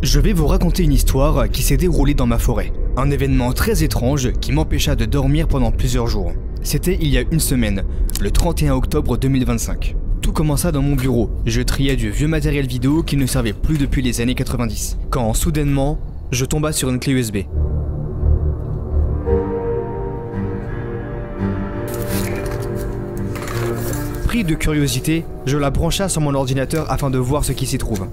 Je vais vous raconter une histoire qui s'est déroulée dans ma forêt. Un événement très étrange qui m'empêcha de dormir pendant plusieurs jours. C'était il y a une semaine, le 31 octobre 2025. Tout commença dans mon bureau. Je triais du vieux matériel vidéo qui ne servait plus depuis les années 90. Quand soudainement, je tomba sur une clé USB. Pris de curiosité, je la brancha sur mon ordinateur afin de voir ce qui s'y trouve.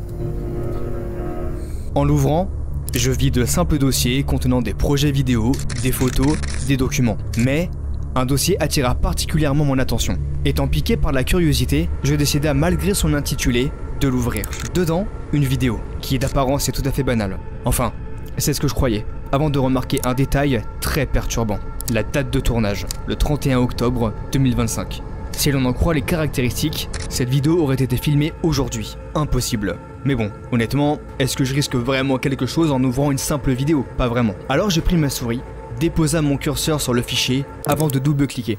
En l'ouvrant, je vis de simples dossiers contenant des projets vidéo, des photos, des documents. Mais un dossier attira particulièrement mon attention. Étant piqué par la curiosité, je décida malgré son intitulé de l'ouvrir. Dedans, une vidéo, qui d'apparence est tout à fait banale. Enfin, c'est ce que je croyais, avant de remarquer un détail très perturbant. La date de tournage, le 31 octobre 2025. Si l'on en croit les caractéristiques, cette vidéo aurait été filmée aujourd'hui. Impossible. Mais bon, honnêtement, est-ce que je risque vraiment quelque chose en ouvrant une simple vidéo? Pas vraiment. Alors j'ai pris ma souris, déposa mon curseur sur le fichier avant de double-cliquer.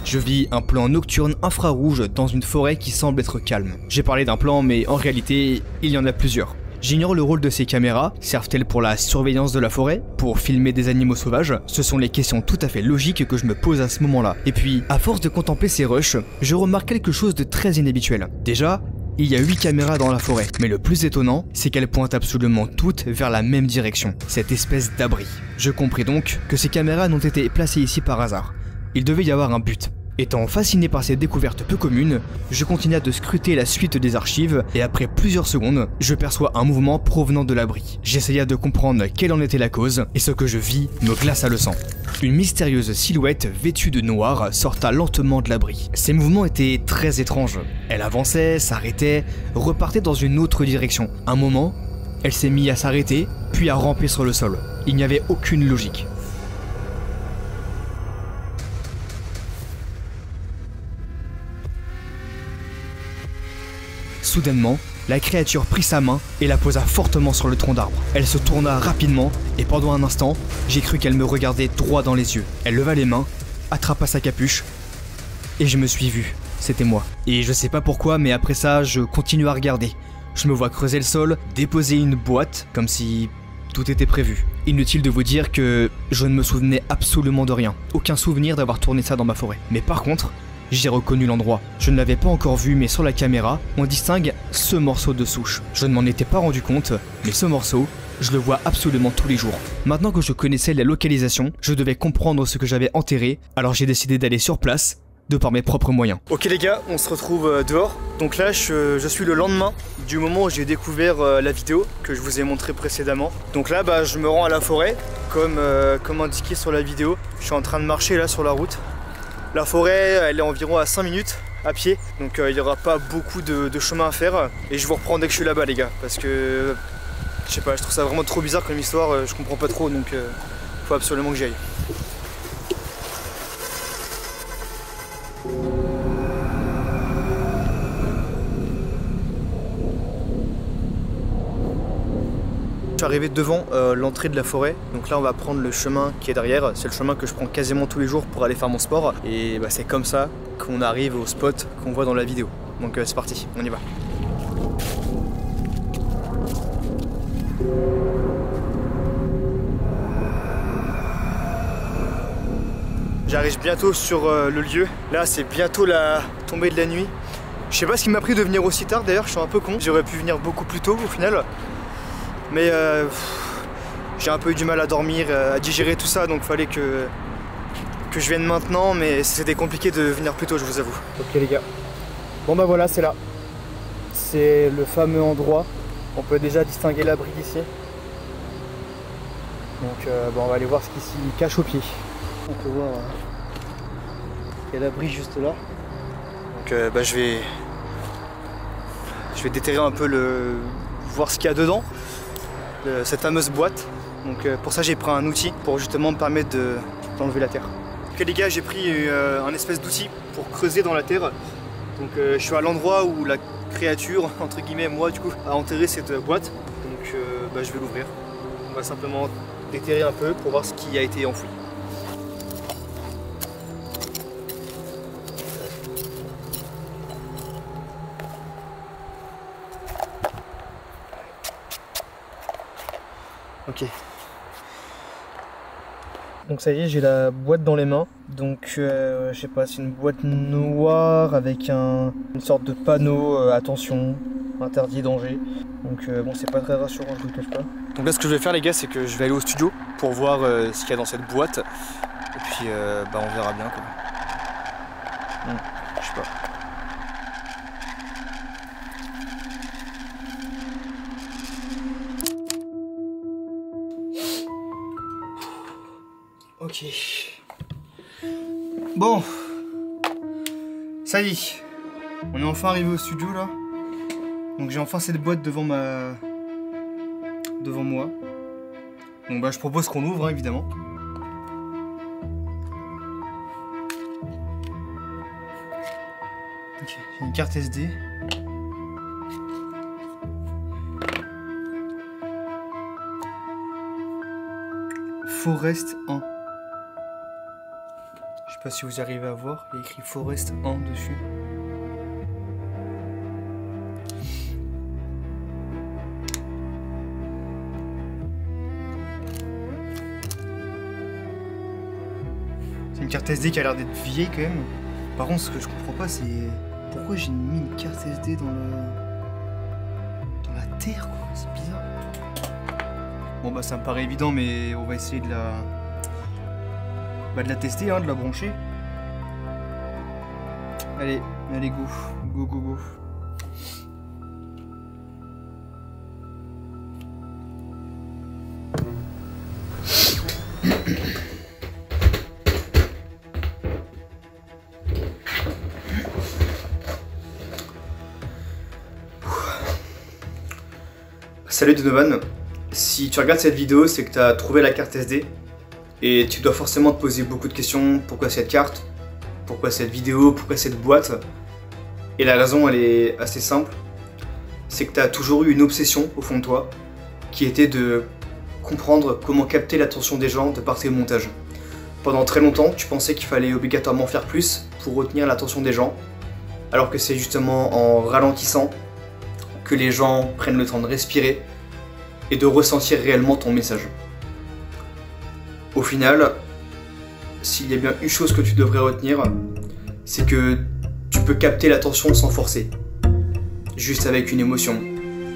Je vis un plan nocturne infrarouge dans une forêt qui semble être calme. J'ai parlé d'un plan, mais en réalité, il y en a plusieurs. J'ignore le rôle de ces caméras, servent-elles pour la surveillance de la forêt? Pour filmer des animaux sauvages? Ce sont les questions tout à fait logiques que je me pose à ce moment-là. Et puis, à force de contempler ces rushs, je remarque quelque chose de très inhabituel. Déjà, il y a 8 caméras dans la forêt, mais le plus étonnant, c'est qu'elles pointent absolument toutes vers la même direction, cette espèce d'abri. Je compris donc que ces caméras n'ont été placées ici par hasard. Il devait y avoir un but. Étant fasciné par ces découvertes peu communes, je continua de scruter la suite des archives et après plusieurs secondes, je perçois un mouvement provenant de l'abri. J'essaya de comprendre quelle en était la cause et ce que je vis me glaça le sang. Une mystérieuse silhouette vêtue de noir sorta lentement de l'abri. Ces mouvements étaient très étranges. Elle avançait, s'arrêtait, repartait dans une autre direction. Un moment, elle s'est mise à s'arrêter, puis à ramper sur le sol. Il n'y avait aucune logique. Soudainement, la créature prit sa main et la posa fortement sur le tronc d'arbre. Elle se tourna rapidement et pendant un instant, j'ai cru qu'elle me regardait droit dans les yeux. Elle leva les mains, attrapa sa capuche et je me suis vu. C'était moi. Et je sais pas pourquoi, mais après ça, je continue à regarder. Je me vois creuser le sol, déposer une boîte, comme si tout était prévu. Inutile de vous dire que je ne me souvenais absolument de rien. Aucun souvenir d'avoir tourné ça dans ma forêt. Mais par contre, j'ai reconnu l'endroit. Je ne l'avais pas encore vu, mais sur la caméra, on distingue ce morceau de souche. Je ne m'en étais pas rendu compte, mais ce morceau, je le vois absolument tous les jours. Maintenant que je connaissais la localisation, je devais comprendre ce que j'avais enterré, alors j'ai décidé d'aller sur place, de par mes propres moyens. Ok les gars, on se retrouve dehors. Donc là, je suis le lendemain du moment où j'ai découvert la vidéo que je vous ai montré précédemment. Donc là, je me rends à la forêt, comme indiqué sur la vidéo. Je suis en train de marcher là sur la route. La forêt, elle est environ à 5 minutes à pied, donc il n'y aura pas beaucoup de chemin à faire. Et je vous reprends dès que je suis là-bas les gars, parce que je sais pas, je trouve ça vraiment trop bizarre comme histoire, je comprends pas trop, donc faut absolument que j'y aille. Je suis arrivé devant l'entrée de la forêt, donc là on va prendre le chemin qui est derrière. C'est le chemin que je prends quasiment tous les jours pour aller faire mon sport. Et c'est comme ça qu'on arrive au spot qu'on voit dans la vidéo. Donc c'est parti, on y va. J'arrive bientôt sur le lieu. Là c'est bientôt la tombée de la nuit. Je sais pas ce qui m'a pris de venir aussi tard d'ailleurs, je suis un peu con. J'aurais pu venir beaucoup plus tôt au final. Mais j'ai un peu eu du mal à dormir, à digérer tout ça, donc fallait que je vienne maintenant, mais c'était compliqué de venir plus tôt, je vous avoue. Ok les gars, bon voilà, c'est là. C'est le fameux endroit, on peut déjà distinguer l'abri d'ici. Donc on va aller voir ce qui s'y cache au pied. On peut voir qu'il y a l'abri juste là. Donc je vais déterrer un peu voir ce qu'il y a dedans. Cette fameuse boîte. Donc pour ça j'ai pris un outil pour justement me permettre d'enlever la terre. Ok les gars, j'ai pris un espèce d'outil pour creuser dans la terre. Donc je suis à l'endroit où la créature, entre guillemets moi du coup, a enterré cette boîte. Donc je vais l'ouvrir. On va simplement déterrer un peu pour voir ce qui a été enfoui. Ok. Donc ça y est, j'ai la boîte dans les mains. Donc je sais pas, c'est une boîte noire avec une sorte de panneau attention, interdit, danger. Donc bon, c'est pas très rassurant, je vous le cache pas. Donc là, ce que je vais faire, les gars, c'est que je vais aller au studio pour voir ce qu'il y a dans cette boîte. Et puis bah, on verra bien quoi. Je sais pas. Ok. Bon. Ça y est. On est enfin arrivé au studio là. Donc j'ai enfin cette boîte devant moi. Donc bah je propose qu'on ouvre hein, évidemment. Ok, j'ai une carte SD. Forest 1. Je sais pas si vous arrivez à voir, il y a écrit Forest 1 dessus. C'est une carte SD qui a l'air d'être vieille quand même. Par contre, ce que je comprends pas, c'est pourquoi j'ai mis une carte SD dans la terre, quoi. C'est bizarre. Bon bah ça me paraît évident, mais on va essayer de la tester, hein, de la brancher. Allez, go, go. Salut Donovan, si tu regardes cette vidéo, c'est que tu as trouvé la carte SD et tu dois forcément te poser beaucoup de questions. Pourquoi cette carte? Pourquoi cette vidéo? Pourquoi cette boîte? Et la raison, elle est assez simple. C'est que tu as toujours eu une obsession au fond de toi qui était de comprendre comment capter l'attention des gens de par tes montages. Pendant très longtemps, tu pensais qu'il fallait obligatoirement faire plus pour retenir l'attention des gens, alors que c'est justement en ralentissant que les gens prennent le temps de respirer et de ressentir réellement ton message. Au final, s'il y a bien une chose que tu devrais retenir, c'est que tu peux capter l'attention sans forcer. Juste avec une émotion,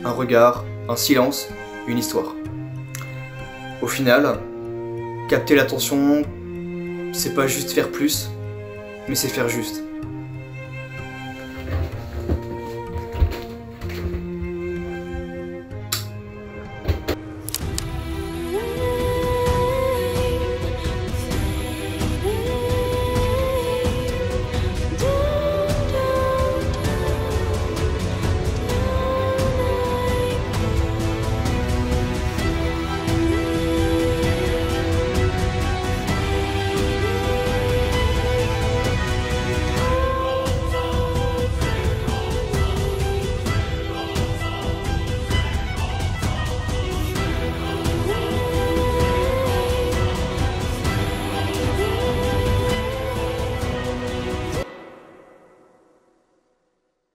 un regard, un silence, une histoire. Au final, capter l'attention, c'est pas juste faire plus, mais c'est faire juste.